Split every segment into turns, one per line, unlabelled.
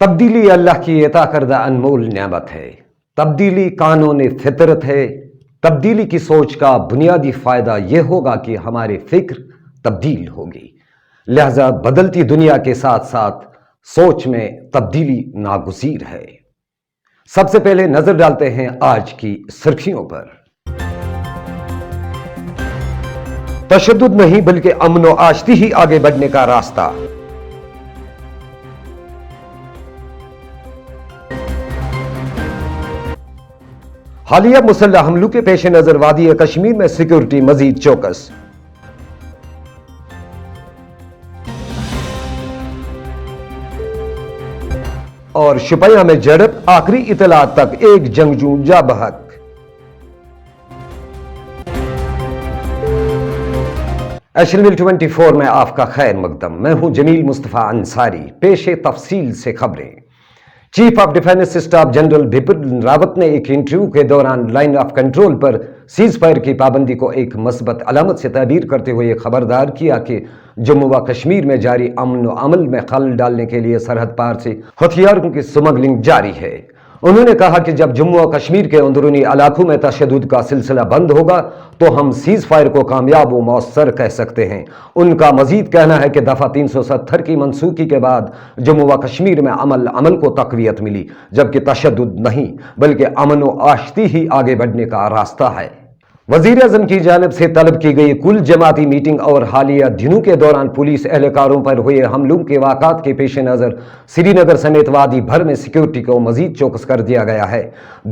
تبدیلی اللہ کی عطا کردہ انمول نعمت ہے۔ تبدیلی قانون فطرت ہے۔ تبدیلی کی سوچ کا بنیادی فائدہ یہ ہوگا کہ ہماری فکر تبدیل ہوگی، لہذا بدلتی دنیا کے ساتھ ساتھ سوچ میں تبدیلی ناگزیر ہے۔ سب سے پہلے نظر ڈالتے ہیں آج کی سرخیوں پر۔ تشدد نہیں بلکہ امن و آشتی ہی آگے بڑھنے کا راستہ۔ حالیہ مسلح حملوں کے پیش نظر وادی کشمیر میں سیکورٹی مزید چوکس۔ اور شپیاں میں جھڑپ، آخری اطلاعات تک ایک جنگجو جاں بحق۔ ایشین ویل 24 میں آپ کا خیر مقدم، میں ہوں جمیل مصطفیٰ انصاری۔ پیش تفصیل سے خبریں۔ Chief of defence staff general Bipin Rawat نے ایک انٹرویو کے دوران line of control per cease fire کی پابندی کو ایک مثبت علامت سے تعبیر کرتے ہوئے خبردار کیا کہ جموں و کشمیر میں جاری امن و عمل میں خلل ڈالنے کے لیے سرحد پار سے ہتھیاروں کی سمگلنگ جاری ہے۔ انہوں نے کہا کہ جب جموں و کشمیر کے اندرونی علاقوں میں تشدد کا سلسلہ بند ہوگا تو ہم سیز فائر کو کامیاب و مؤثر کہہ سکتے ہیں۔ ان کا مزید کہنا ہے کہ دفعہ 370 کی منسوخی کے بعد جموں و کشمیر میں عمل کو تقویت ملی، جبکہ تشدد نہیں بلکہ امن و آشتی ہی آگے بڑھنے کا راستہ ہے۔ وزیر اعظم کی جانب سے طلب کی گئی کل جماعتی میٹنگ اور حالیہ دنوں کے دوران پولیس اہلکاروں پر ہوئے حملوں کے واقعات کے پیش نظر سری نگر سمیت وادی بھر میں سیکورٹی کو مزید چوکس کر دیا گیا ہے۔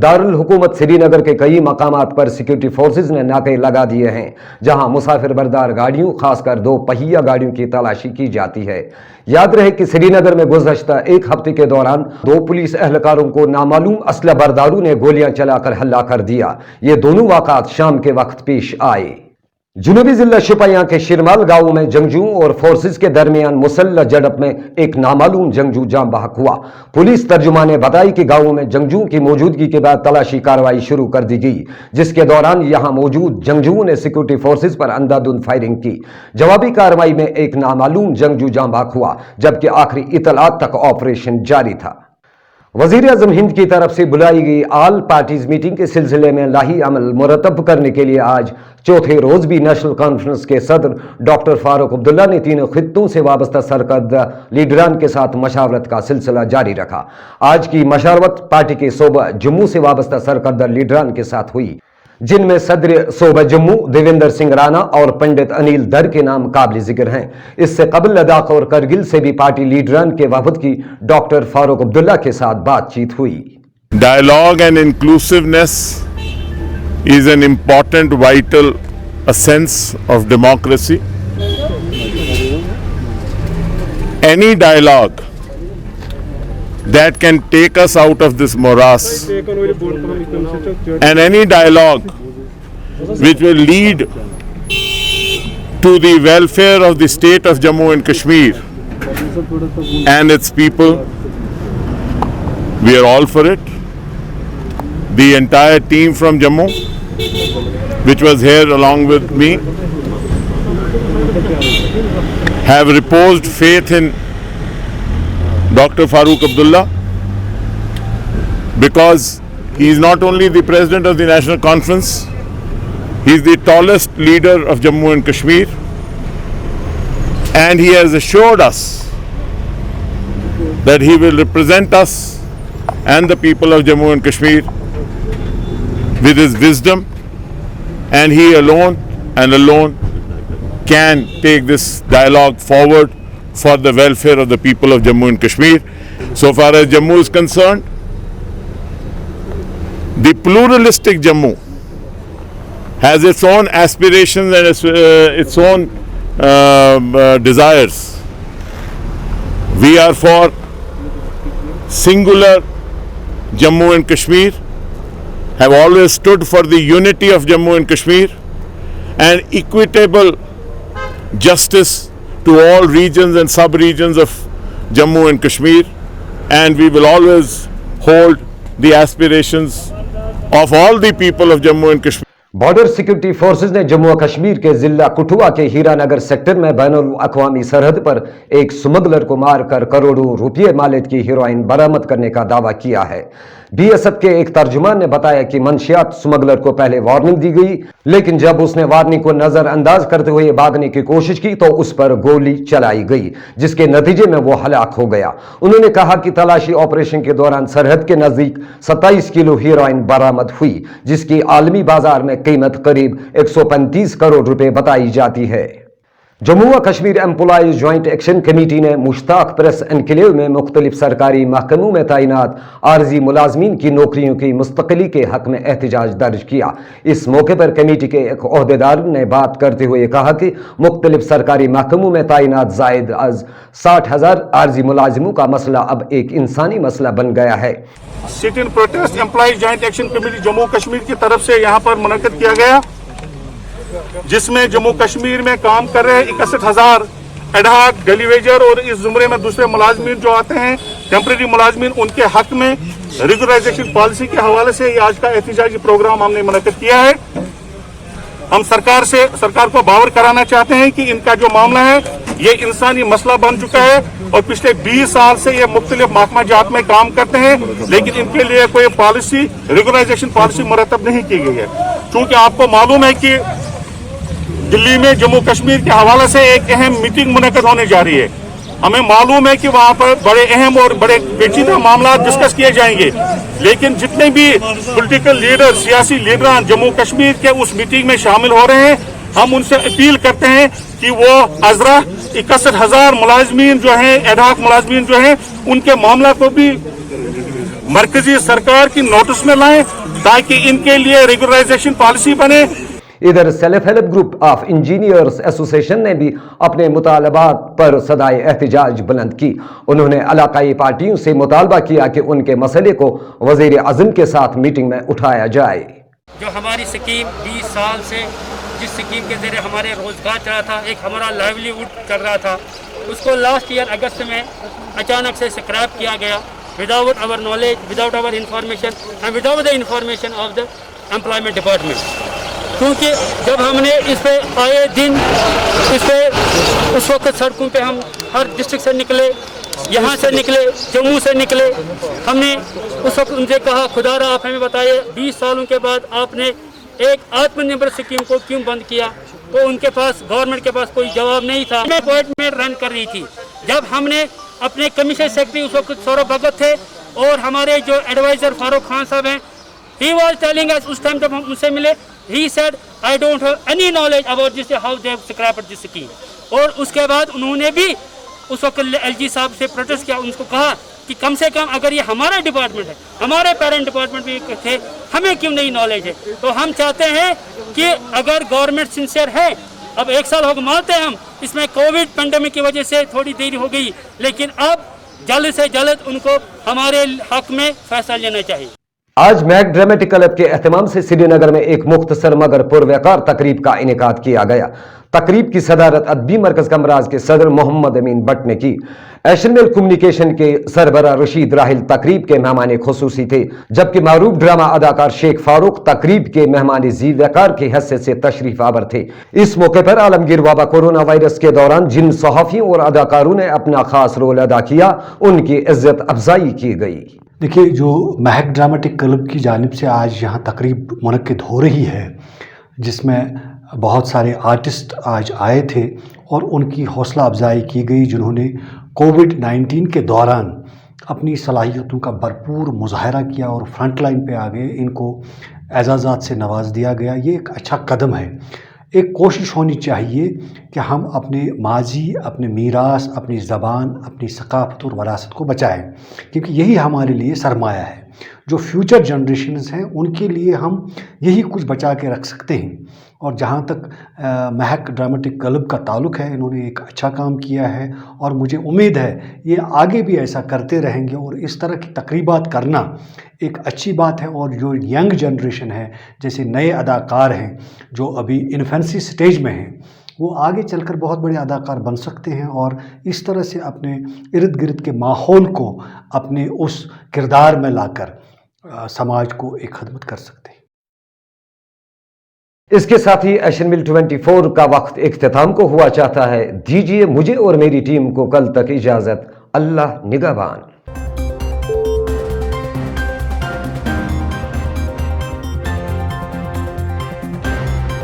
دارالحکومت سری نگر کے کئی مقامات پر سیکورٹی فورسز نے ناکے لگا دیے ہیں، جہاں مسافر بردار گاڑیوں خاص کر 2 پہیہ گاڑیوں کی تلاشی کی جاتی ہے۔ یاد رہے کہ سری نگر میں گزشتہ ایک ہفتے کے دوران 2 پولیس اہلکاروں کو نامعلوم اسلحہ برداروں نے گولیاں چلا کر ہلاک کر دیا۔ یہ دونوں واقعات شام کے وقت پیش آئے۔ جنوبی ضلع شپیاں کے شرمال گاؤں میں جنگجوؤں اور فورسز کے درمیان مسلح جھڑپ میں ایک نامعلوم جنگجو جاں بحق ہوا۔ پولیس ترجمان نے بتایا کہ گاؤں میں جنگجوؤں کی موجودگی کے بعد تلاشی کارروائی شروع کر دی گئی، جس کے دوران یہاں موجود جنگجوؤں نے سیکورٹی فورسز پر اندھادھند فائرنگ کی۔ جوابی کارروائی میں ایک نامعلوم جنگجو جاں بحق ہوا، جبکہ آخری اطلاعات تک آپریشن جاری تھا۔ وزیر اعظم ہند کی طرف سے بلائی گئی آل پارٹیز میٹنگ کے سلسلے میں لاہی عمل مرتب کرنے کے لیے آج چوتھے روز بھی نیشنل کانفرنس کے صدر ڈاکٹر فاروق عبداللہ نے 3 خطوں سے وابستہ سرکردہ لیڈران کے ساتھ مشاورت کا سلسلہ جاری رکھا۔ آج کی مشاورت پارٹی کے صوبہ جموں سے وابستہ سرکردہ لیڈران کے ساتھ ہوئی، جن میں صدر صوبہ جموں دیویندر سنگھ رانا اور پنڈت انیل دھر کے نام قابل ذکر ہیں۔ اس سے قبل لداخ اور کرگل سے بھی پارٹی لیڈران کے وفد کی ڈاکٹر فاروق عبداللہ کے ساتھ بات چیت ہوئی۔
Dialogue and inclusiveness is an important, vital essence of democracy. Any dialogue that can take us out of this morass, and any dialogue which will lead to the welfare of the state of Jammu and Kashmir and its people, we are all for it. The entire team from Jammu, which was here along with me, have reposed faith in Dr. Farooq Abdullah, because he is not only the president of the National Conference, he is the tallest leader of Jammu and Kashmir, and he has assured us that he will represent us and the people of Jammu and Kashmir with his wisdom, and he alone can take this dialogue forward for the welfare of the people of Jammu and Kashmir. So far as Jammu is concerned, the pluralistic Jammu has its own aspirations and its own desires. We are for singular Jammu and Kashmir, have always stood for the unity of Jammu and Kashmir and equitable justice to all regions and sub-regions of Jammu and Kashmir, and we will always hold the aspirations of all the people of Jammu and Kashmir.
Border security forces ने जम्मू और कश्मीर के जिला कठुआ के Hiranagar sector में बैनुल अक़वामी सरहद पर एक smuggler को मारकर करोड़ों रुपये मालियत की हेरोइन बरामद करने का दावा किया है। बीएसएफ के एक तर्जुमान ने बताया कि मंशियात स्मगलर को पहले वार्निंग दी गई, लेकिन जब उसने वार्निंग को नजरअंदाज करते हुए भागने की कोशिश की तो उस पर गोली चलाई गई, जिसके नतीजे में वो हलाक हो गया। उन्होंने कहा कि तलाशी ऑपरेशन के दौरान सरहद के नजदीक 27 किलो हेरोइन बरामद हुई, जिसकी आलमी बाजार में कीमत करीब 135 करोड़ रुपए बताई जाती है। जम्मू व Kashmir employees joint action committee ने मुश्ताक प्रेस एनक्लेव में मुख्तलिफ सरकारी महकमों में तैनात आर्जी मुलाजमीन की नौकरियों की मुस्तकिली के हक में एहतजाज दर्ज किया। इस मौके पर कमेटी के एक ओहदेदार ने बात करते हुए कहा कि मुख्तलिफ सरकारी महकमों में तैनात जायद अज 60,000 आर्जी मुलाजिमों का मसला अब एक इंसानी मसला बन गया है।
Sit in protest employees joint action committee Jammu Kashmir की तरफ से यहाँ पर मुनक्किद किया गया, जिसमें जम्मू कश्मीर में काम कर रहे 61,000 एडहाक डेलीवेजर और इस जुमरे में दूसरे मुलाजमीन जो आते हैं टेम्परेरी मुलाजमीन, उनके हक में रेगुलराइजेशन पॉलिसी के हवाले से ये आज का एहतजाजी प्रोग्राम हमने मुनक्किद किया है। हम सरकार को बावर कराना चाहते हैं कि इनका जो मामला है ये इंसानी मसला बन चुका है और पिछले 20 साल से ये मुख्तलिफ महकमा जात में काम करते हैं, लेकिन इनके लिए कोई पॉलिसी रेगुलराइजेशन पॉलिसी मुरतब नहीं की गई है। चूंकि आपको मालूम है कि दिल्ली में जम्मू कश्मीर के हवाले से एक अहम मीटिंग मुनक्किद होने जा रही है। हमें मालूम है कि वहाँ पर बड़े अहम और बड़े पेचीदा मामला डिस्कस किए जाएंगे, लेकिन जितने भी पॉलिटिकल लीडर, सियासी लीडरान जम्मू कश्मीर के उस मीटिंग में शामिल हो रहे हैं, हम उनसे अपील करते हैं कि वो अजरा 61,000 मुलाजमीन जो हैं, एडहाक मुलाजमीन जो हैं, उनके मामला को भी मरकजी सरकार की नोटिस में लाएं ताकि इनके लिए रेगुलराइजेशन पॉलिसी बने।
इधर self help group of engineers association ने भी अपने मुतालबात पर सदाए एहतजाज बुलंद की। उन्होंने इलाकाई पार्टियों से मुतालबा किया कि उनके मसले को वजीर आज़म के साथ मीटिंग में उठाया जाए।
जो हमारी स्कीम 20 साल से जिस स्कीम के जरिए हमारे रोजगार चला था, एक हमारा लाइवलीहुड चल रहा था, उसको लास्ट ईयर अगस्त में अचानक से स्क्रैप किया गया, without our knowledge, without our information and without the information of the employment department. क्योंकि जब हमने इस पे आए दिन उस वक्त सड़कों पे हम हर डिस्ट्रिक्ट से निकले, यहाँ से निकले, जम्मू से निकले, हमने उस वक्त उनसे कहा खुदारा आप हमें बताइए 20 सालों के बाद आपने एक आत्मनिर्भर स्कीम को क्यों बंद किया। तो उनके पास, गवर्नमेंट के पास कोई जवाब नहीं था। कोर्ट में रन कर रही थी। जब हमने अपने कमीशन सेक्रेटरी उस वक्त सौरभ भगत थे और हमारे जो एडवाइजर फारूक खान साहब हैं, he was telling us उस टाइम जब हम उनसे मिले, he said I don't have any knowledge about this how they have scrapped this scheme। और उसके बाद उन्होंने भी उस वक्त एलजी साहब से प्रोटेस्ट किया, उनको कहा कि कम से कम अगर ये हमारा डिपार्टमेंट है, हमारे पेरेंट डिपार्टमेंट भी थे, हमें क्यों नहीं नॉलेज है। तो हम चाहते हैं कि अगर गवर्नमेंट सिंसियर है, अब 1 साल हो गए मानते हैं हम, इसमें कोविड पेंडेमिक की वजह से थोड़ी देरी हो गई, लेकिन अब जल्द से जल्द उनको हमारे हक में फैसला लेना चाहिए।
आज मैक ड्रामेटिक क्लब के एहतमाम से श्रीनगर में एक मुख्तसर मगर पुरवकार तकरीब का इनेकाद किया गया। तकरीब की सदारत अदबी मरकज कमराज के सदर मोहम्मद अमीन भट्ट ने की। एशनल कम्युनिकेशन के सरबरा रशीद राहिल तकरीब के मेहमान खुसूसी थे, जबकि मारूफ ड्रामा अदाकार शेख फारूक तकरीब के मेहमान ज़ीवकार की हैसियत से तशरीफ आवर थे। इस मौके पर आलमगीर वबा कोरोना वायरस के दौरान जिन सहाफ़ियों और अदाकारों ने अपना खास रोल अदा किया, उनकी इज्जत अफजाई की गई।
देखिए, जो महक ड्रामेटिक क्लब की जानिब से आज यहाँ तकरीब मुनक्किद हो रही है, जिसमें बहुत सारे आर्टिस्ट आज आए थे और उनकी हौसला अफजाई की गई, जिन्होंने कोविड-19 के दौरान अपनी सलाहियतों का भरपूर मुजाहरा किया और फ्रंट लाइन पे आ गए। इनको एजाज़ात से नवाज दिया गया। ये एक अच्छा कदम है। एक कोशिश होनी चाहिए कि हम अपने माजी, अपने मीरास, अपनी ज़बान, अपनी सकाफ़त और वरासत को बचाएं, क्योंकि यही हमारे लिए सरमाया है। जो फ्यूचर जनरेशन्स हैं उनके लिए हम यही कुछ बचा के रख सकते हैं। और जहाँ तक महक ड्रामेटिक क्लब का ताल्लुक़ है, इन्होंने एक अच्छा काम किया है और मुझे उम्मीद है ये आगे भी ऐसा करते रहेंगे। और इस तरह की तकरीबात करना एक अच्छी बात है। और जो यंग जनरेशन है, जैसे नए अदाकार हैं जो अभी इन्फेंसी स्टेज में हैं, वो आगे चलकर बहुत बड़े अदाकार बन सकते हैं और इस तरह से अपने इर्द गिर्द के माहौल को अपने उस किरदार में लाकर समाज को एक खदमत कर सकते हैं।
اس کے ساتھ ہی ایشین ویل 24 کا وقت اختتام کو ہوا چاہتا ہے. دیجیے مجھے اور میری ٹیم کو کل تک اجازت. اللہ نگہبان.